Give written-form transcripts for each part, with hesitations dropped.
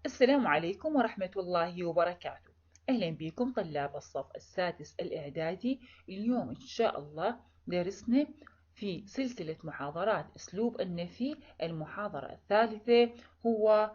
السلام عليكم ورحمة الله وبركاته. أهلا بكم طلاب الصف السادس الإعدادي. اليوم إن شاء الله درسنا في سلسلة محاضرات أسلوب النفي. المحاضرة الثالثة هو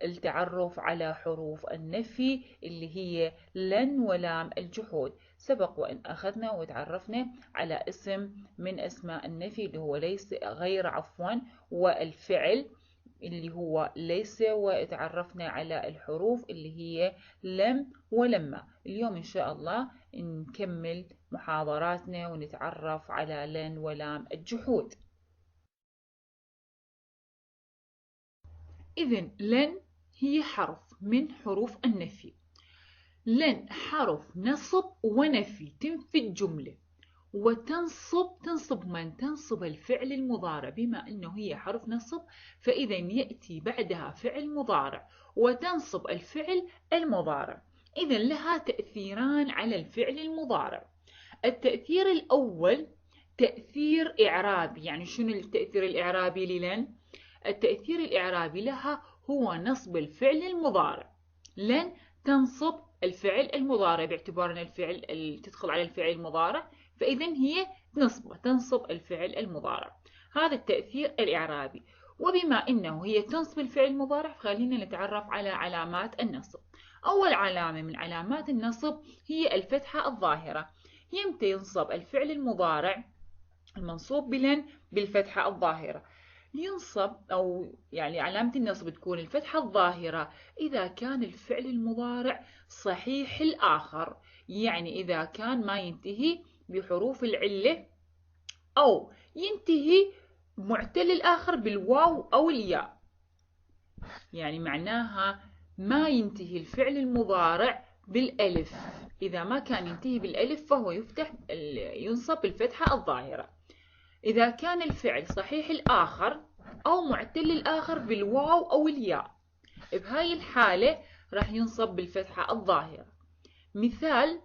التعرف على حروف النفي اللي هي لن ولام الجحود. سبق وأن أخذنا وتعرفنا على اسم من أسماء النفي اللي هو ليس غير والفعل اللي هو ليس، وتعرفنا على الحروف اللي هي لم ولما. اليوم إن شاء الله نكمل محاضراتنا ونتعرف على لن ولام الجحود. إذن لن هي حرف من حروف النفي. لن حرف نصب ونفي، تنفي الجملة تنصب من؟ تنصب الفعل المضارع، بما أنه هي حرف نصب فإذا يأتي بعدها فعل مضارع وتنصب الفعل المضارع. إذا لها تأثيران على الفعل المضارع. التأثير الأول تأثير إعرابي. يعني شنو التأثير الإعرابي للن؟ التأثير الإعرابي لها هو نصب الفعل المضارع. لن تنصب الفعل المضارع باعتبار أن الفعل تدخل على الفعل المضارع، فإذا هي تنصب الفعل المضارع. هذا التأثير الإعرابي. وبما أنه هي تنصب الفعل المضارع فخلينا نتعرف على علامات النصب. أول علامة من علامات النصب هي الفتحة الظاهرة. يمتى ينصب الفعل المضارع المنصوب بلن بالفتحة الظاهرة؟ ينصب أو يعني علامة النصب تكون الفتحة الظاهرة إذا كان الفعل المضارع صحيح الآخر، يعني إذا كان ما ينتهي بحروف العلة أو ينتهي معتل الآخر بالواو أو الياء. يعني معناها ما ينتهي الفعل المضارع بالألف. إذا ما كان ينتهي بالألف فهو ينصب بالفتحة الظاهرة. إذا كان الفعل صحيح الآخر أو معتل الآخر بالواو أو الياء، بهاي الحالة راح ينصب بالفتحة الظاهرة. مثال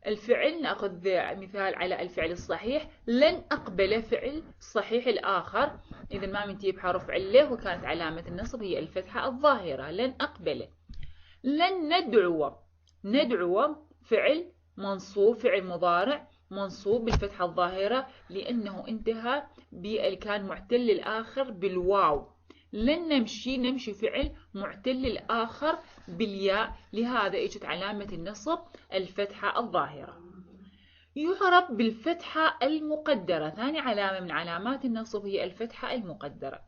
الفعل، نأخذ مثال على الفعل الصحيح. لن أقبل فعل صحيح الآخر، إذا ما منتهي بحرف علة وكانت علامة النصب هي الفتحة الظاهرة. لن أقبل. لن ندعو فعل منصوب، فعل مضارع منصوب بالفتحة الظاهرة لأنه انتهى كان معتل الآخر بالواو. لن نمشي فعل معتل الآخر بالياء، لهذا اجت علامة النصب الفتحة الظاهرة. يعرب بالفتحة المقدرة. ثاني علامة من علامات النصب هي الفتحة المقدرة.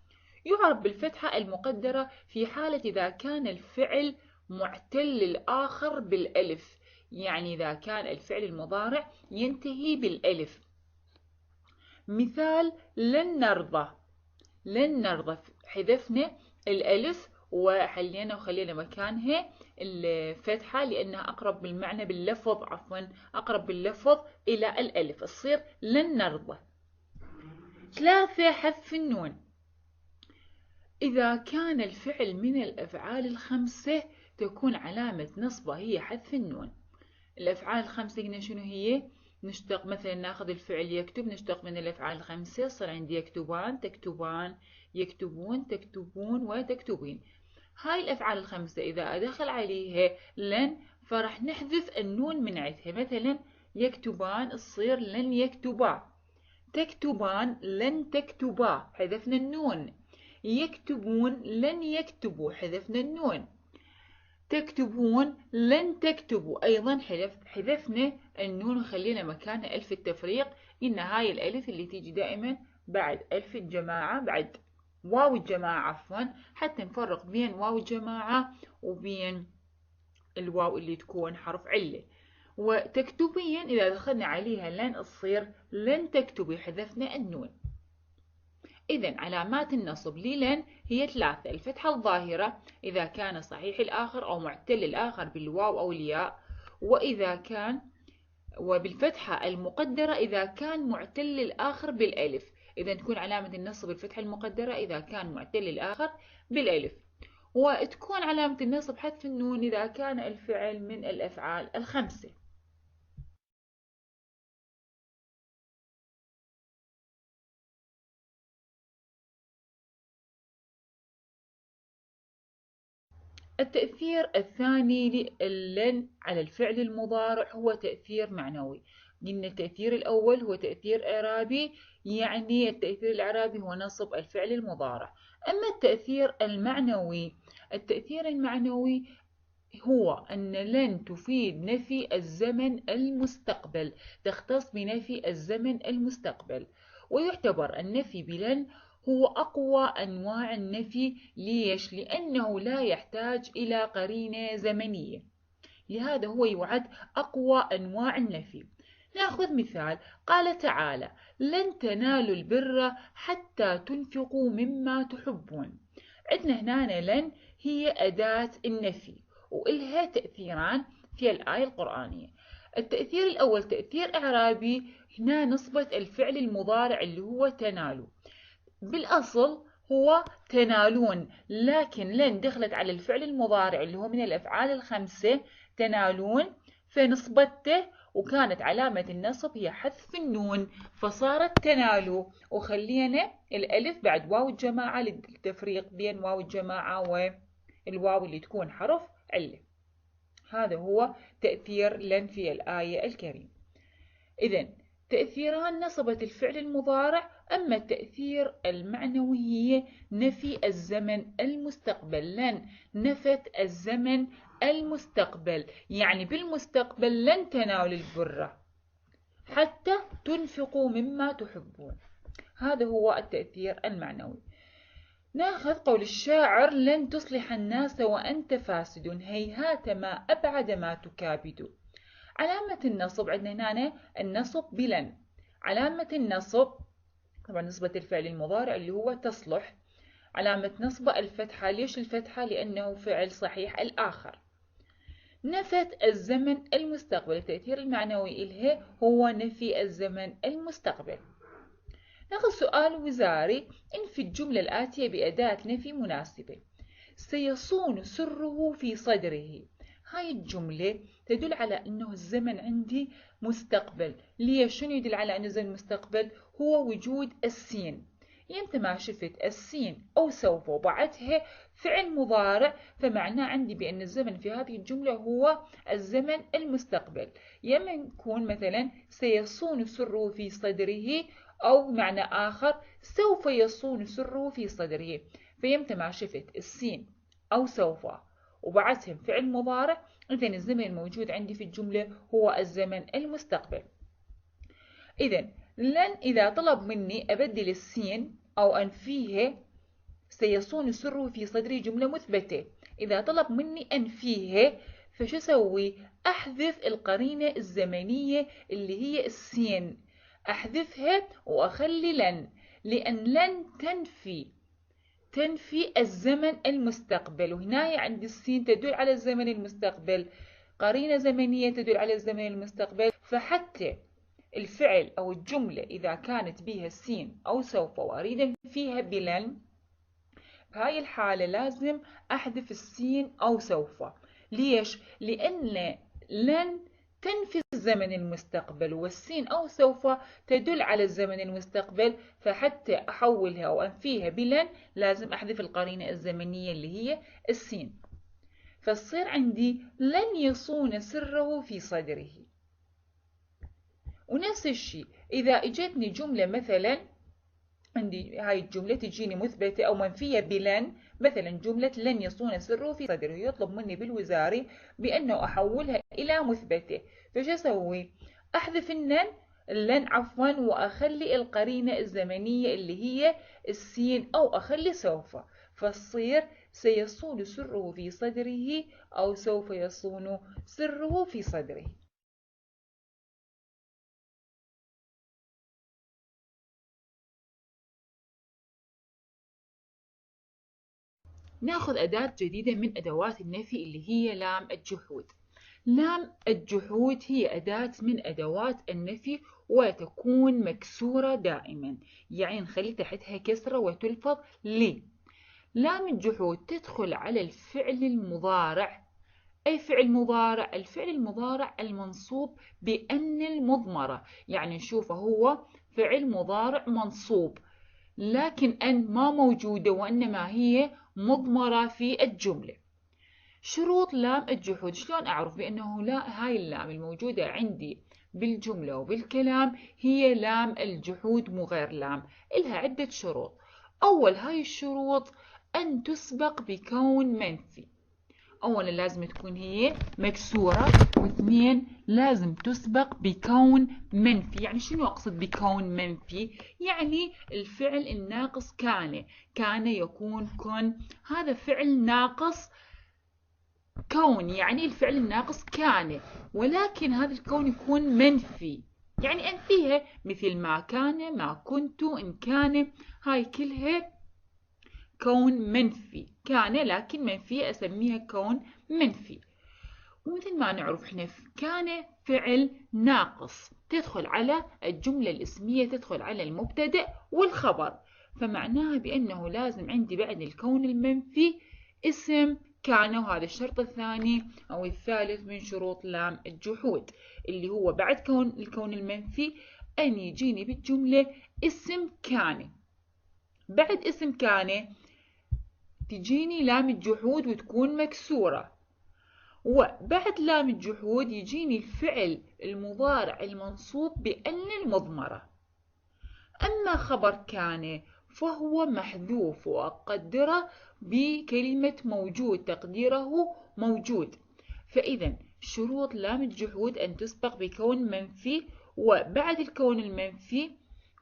يعرب بالفتحة المقدرة في حالة إذا كان الفعل معتل الآخر بالألف، يعني إذا كان الفعل المضارع ينتهي بالألف. مثال لن نرضى. لن نرضى حذفنا الألف وخلينا مكانها الفتحة لأنها أقرب بالمعنى باللفظ، أقرب باللفظ إلى الألف، تصير لن نرضى. 3 حذف النون. إذا كان الفعل من الأفعال الخمسة تكون علامة نصبه هي حذف النون. الأفعال الخمسة قلنا شنو هي؟ نشتق مثلا ناخذ الفعل يكتب، نشتق من الأفعال الخمسة، صار عندي يكتبان، تكتبان، يكتبون، تكتبون، وتكتبين. هاي الأفعال الخمسة إذا أدخل عليها لن فرح نحذف النون من عندها. مثلا يكتبان تصير لن يكتبا، تكتبان لن تكتبا، حذفنا النون. يكتبون لن يكتبوا، حذفنا النون. تكتبون لن تكتبوا، أيضا حذفنا النون وخلينا مكانها ألف التفريق. إن هاي الألف اللي تيجي دائما بعد ألف الجماعة، بعد واو الجماعة عفوا، حتى نفرق بين واو الجماعة وبين الواو اللي تكون حرف علة. وتكتبين إذا دخلنا عليها لن تصير لن تكتبي، حذفنا النون. إذا علامات النصب للن هي 3: الفتحة الظاهرة إذا كان صحيح الآخر أو معتل الآخر بالواو أو الياء، وبالفتحة المقدرة إذا كان معتل الآخر بالألف. إذا تكون علامة النصب الفتحة المقدرة إذا كان معتل الآخر بالألف. وتكون علامة النصب حذف النون إذا كان الفعل من الأفعال الخمسة. التأثير الثاني للن على الفعل المضارع هو تأثير معنوي. قلنا التأثير الأول هو تأثير إعرابي، يعني التأثير الإعرابي هو نصب الفعل المضارع. أما التأثير المعنوي هو أن لن تفيد نفي الزمن المستقبل، تختص بنفي الزمن المستقبل. ويعتبر النفي بلن هو أقوى أنواع النفي. ليش؟ لأنه لا يحتاج إلى قرينة زمنية، لهذا هو يعد أقوى أنواع النفي. نأخذ مثال، قال تعالى: لن تنالوا البر حتى تنفقوا مما تحبون. عندنا هنا لن هي أداة النفي، وإلها تأثيران في الآية القرآنية. التأثير الأول تأثير إعرابي، هنا نصبت الفعل المضارع اللي هو تنالوا. بالأصل هو تنالون، لكن لن دخلت على الفعل المضارع اللي هو من الأفعال الخمسة تنالون، فنصبته وكانت علامة النصب هي حذف النون، فصارت تنالوا. وخلينا الألف بعد واو الجماعة للتفريق بين واو الجماعة والواو اللي تكون حرف علة. هذا هو تأثير لن في الآية الكريمة. إذن تأثيران نصبت الفعل المضارع. أما التأثير المعنوي هي نفي الزمن المستقبل. لن نفت الزمن المستقبل، يعني بالمستقبل لن تنالوا البر حتى تنفقوا مما تحبون. هذا هو التأثير المعنوي. ناخذ قول الشاعر: لن تصلح الناس وأنت فاسد، هيهات ما أبعد ما تكابد. علامة النصب عندنا هنا النصب بلن. علامة النصب طبعا نسبة الفعل المضارع اللي هو تصلح، علامة نصب الفتحة. ليش الفتحة؟ لأنه فعل صحيح الآخر. نفت الزمن المستقبل، التأثير المعنوي إلها هو نفي الزمن المستقبل. ناخذ سؤال وزاري: انفي الجملة الآتية بأداة نفي مناسبة. سيصون سره في صدره. هاي الجملة تدل على أنه الزمن عندي مستقبل. ليش؟ شنو يدل على أنه الزمن مستقبل؟ هو وجود السين. يمتى ما شفت السين أو سوف وبعدها فعل مضارع، فمعناه عندي بأن الزمن في هذه الجملة هو الزمن المستقبل. يما يكون مثلا سيصون سره في صدره، أو معنى آخر سوف يصون سره في صدره. فيمتى ما شفت السين أو سوف وبعدهم فعل مضارع، إذن الزمن الموجود عندي في الجملة هو الزمن المستقبل. إذن لن إذا طلب مني أبدل السين أو أنفيه سيصون سره في صدري جملة مثبتة. إذا طلب مني أنفيه فشو أسوي؟ أحذف القرينة الزمنية اللي هي السين، أحذفها وأخلي لن، لأن لن تنفي الزمن المستقبل، وهنا عند السين تدل على الزمن المستقبل، قرينة زمنية تدل على الزمن المستقبل. فحتى الفعل أو الجملة إذا كانت بها السين أو سوف وأريد فيها بلن، بهاي الحالة لازم أحذف السين أو سوف. ليش؟ لأن لن تنفي الزمن المستقبل، والسين أو سوف تدل على الزمن المستقبل، فحتى أحولها أو أنفيها بلن لازم أحذف القرينة الزمنية اللي هي السين. فتصير عندي لن يصون سره في صدره. ونفس الشيء إذا اجتني جملة مثلا عندي هاي الجملة تجيني مثبتة أو منفية بلن، مثلا جملة لن يصون سره في صدره، يطلب مني بالوزاري بأنه أحولها إلى مثبتة. فش أسوي؟ أحذف اللن عفوا، وأخلي القرينة الزمنية اللي هي السين، أو أخلي سوف، فتصير سيصون سره في صدره أو سوف يصون سره في صدره. ناخذ أداة جديدة من أدوات النفي اللي هي لام الجحود. لام الجحود هي أداة من أدوات النفي وتكون مكسورة دائما، يعني نخلي تحتها كسرة وتلفظ لي. لام الجحود تدخل على الفعل المضارع. أي فعل مضارع؟ الفعل المضارع المنصوب بأن المضمرة، يعني نشوفه هو فعل مضارع منصوب، لكن أن ما موجودة وإنما هي مضمرة في الجملة. شروط لام الجحود، شلون أعرف بأنه لا هاي اللام الموجودة عندي بالجملة وبالكلام هي لام الجحود مو غير لام؟ إلها عدة شروط. أول هاي الشروط أن تسبق بكون منفي. أولا لازم تكون هي مكسورة، واثنين لازم تسبق بكون منفي. يعني شنو أقصد بكون منفي؟ يعني الفعل الناقص كان يكون كن، هذا فعل ناقص كون، يعني الفعل الناقص كان، ولكن هذا الكون يكون منفي، يعني أنفيها مثل ما كان، ما كنت، إن كان، هاي كلها كون منفي. كان لكن منفي أسميها كون منفي. ومثل ما نعرف احنا كان فعل ناقص، تدخل على الجملة الاسمية، تدخل على المبتدأ والخبر، فمعناها بأنه لازم عندي بعد الكون المنفي اسم كان. وهذا الشرط الثاني أو الثالث من شروط لام الجحود، اللي هو بعد الكون المنفي أن يجيني بالجملة اسم كان. بعد اسم كان تجيني لام الجحود وتكون مكسورة، وبعد لام الجحود يجيني الفعل المضارع المنصوب بأن المضمرة. أما خبر كان فهو محذوف وأقدره بكلمة موجود، تقديره موجود. فإذا شروط لام الجحود أن تسبق بكون منفي، وبعد الكون المنفي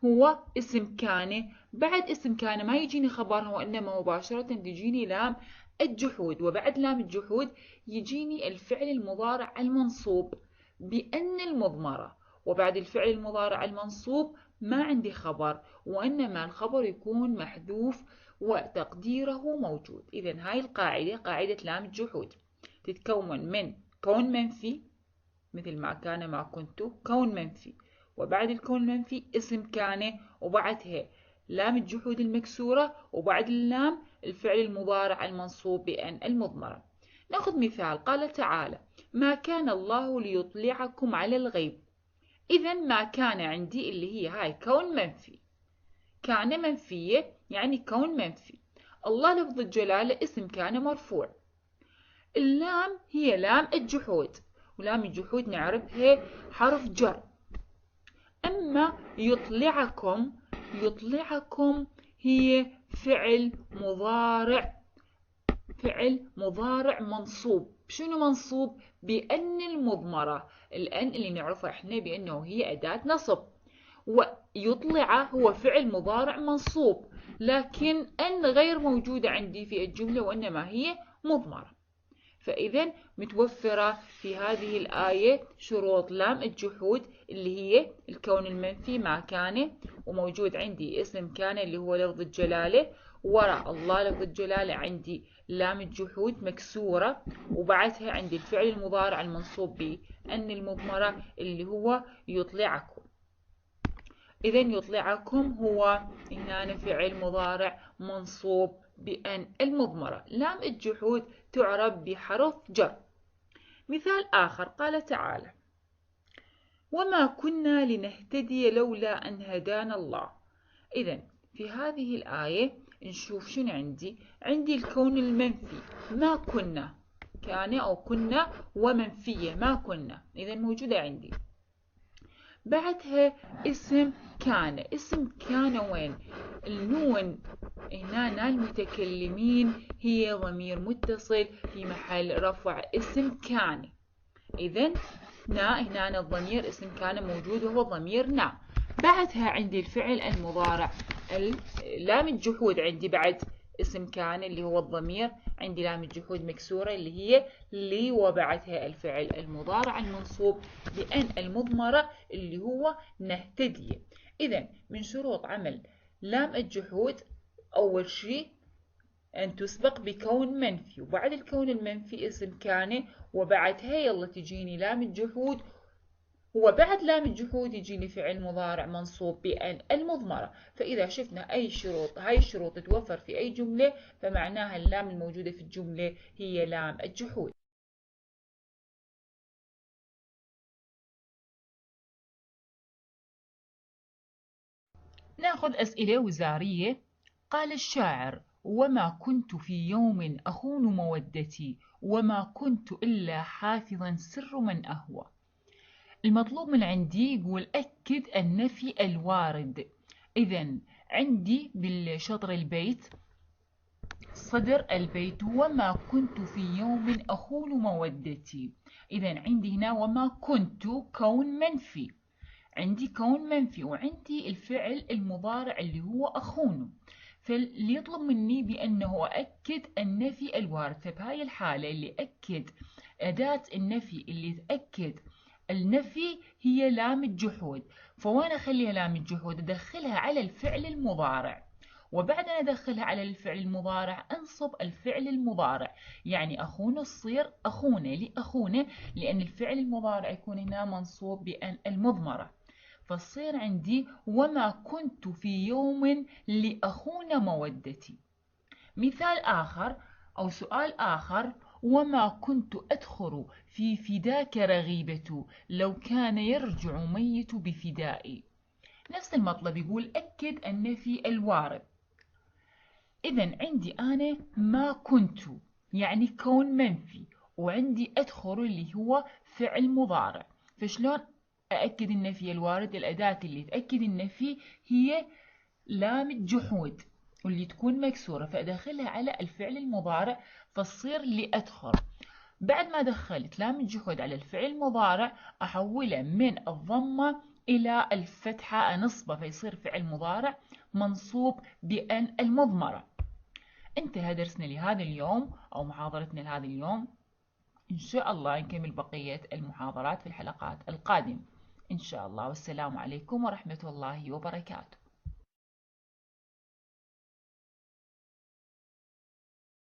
هو اسم كان. بعد اسم كان ما يجيني خبر، وإنما مباشرة تجيني لام الجحود، وبعد لام الجحود يجيني الفعل المضارع المنصوب بأن المضمرة، وبعد الفعل المضارع المنصوب ما عندي خبر، وإنما الخبر يكون محذوف وتقديره موجود. إذا هاي القاعدة قاعدة لام الجحود تتكون من كون منفي مثل ما كان، ما كنت، كون منفي، وبعد الكون المنفي اسم كان، وبعدها لام الجحود المكسورة، وبعد اللام الفعل المضارع المنصوب بأن المضمرة. نأخذ مثال، قال تعالى: ما كان الله ليطلعكم على الغيب. إذا ما كان عندي اللي هي هاي كون منفي، كان منفية يعني كون منفي. الله لفظ الجلالة اسم كان مرفوع. اللام هي لام الجحود، ولام الجحود نعرفها حرف جر. أما يطلعكم، يطلعكم هي فعل مضارع منصوب. شنو منصوب؟ بأن المضمرة. الأن اللي نعرفها احنا بأنه هي أداة نصب، ويطلع هو فعل مضارع منصوب، لكن أن غير موجودة عندي في الجملة، وإنما هي مضمرة. فإذا متوفرة في هذه الآية شروط لام الجحود اللي هي الكون المنفي ما كان، وموجود عندي اسم كان اللي هو لفظ الجلالة، وراء الله لفظ الجلالة عندي لام الجحود مكسورة، وبعدها عندي الفعل المضارع المنصوب بأن المضمرة اللي هو يطلعكم. إذا يطلعكم هو هنا فعل مضارع منصوب بأن المضمرة. لام الجحود تعرب بحرف جر. مثال آخر، قال تعالى: وما كنا لنهتدي لولا أن هدانا الله. إذا في هذه الآية نشوف شنو عندي الكون المنفي ما كنا، كان أو كنا ومنفية ما كنا، إذا موجودة عندي. بعدها اسم كان. اسم كان وين؟ النون هنا المتكلمين هي ضمير متصل في محل رفع اسم كان. إذن هنا الضمير اسم كان موجود وهو ضمير نا. بعدها عندي الفعل المضارع لام الجحود عندي بعد اسم كان اللي هو الضمير، عندي لام الجحود مكسورة اللي هي لي، وبعدها الفعل المضارع المنصوب بأن المضمرة اللي هو نهتدي. إذا من شروط عمل لام الجحود أول شيء أن تسبق بكون منفي، وبعد الكون المنفي اسم كان، وبعدها يلا تجيني لام الجحود، وبعد لام الجحود يجيني فعل مضارع منصوب بأن المضمرة. فإذا شفنا أي شروط، هاي الشروط تتوفر في أي جملة، فمعناها اللام الموجودة في الجملة هي لام الجحود. ناخذ أسئلة وزارية. قال الشاعر: وما كنت في يوم أخون مودتي وما كنت إلا حافظا سر من أهوى. المطلوب من عندي يقول أكد النفي الوارد. إذا عندي بالشطر البيت صدر البيت وما كنت في يوم أخون مودتي. إذا عندي هنا وما كنت كون منفي، عندي كون منفي وعندي الفعل المضارع اللي هو أخون، فاللي يطلب مني بأنه أكد النفي الوارد. فبهاي الحالة اللي أكد أداة النفي اللي تأكد النفي هي لام الجحود. فوين أخليها لام الجحود؟ أدخلها على الفعل المضارع، وبعد أن أدخلها على الفعل المضارع أنصب الفعل المضارع. يعني أخونا تصير أخونا لأخونا، لأن الفعل المضارع يكون هنا منصوب بأن المضمرة، فتصير عندي وما كنت في يوم لأخون مودتي. مثال آخر أو سؤال آخر: وما كنت أدخر في فداك رغيبة لو كان يرجع ميت بفدائي. نفس المطلب، يقول أكد النفي الوارد. إذا عندي أنا ما كنت يعني كون منفي، وعندي أدخر اللي هو فعل مضارع. فشلون أأكد النفي الوارد؟ الأداة اللي تأكد النفي هي لام الجحود واللي تكون مكسورة، فأدخلها على الفعل المضارع فتصير لأدخر. بعد ما دخلت لام الجحود على الفعل المضارع أحوله من الضمة إلى الفتحة أنصبه، فيصير فعل مضارع منصوب بأن المضمرة. انتهى درسنا لهذا اليوم أو محاضرتنا لهذا اليوم. إن شاء الله نكمل بقية المحاضرات في الحلقات القادمة إن شاء الله. والسلام عليكم ورحمة الله وبركاته.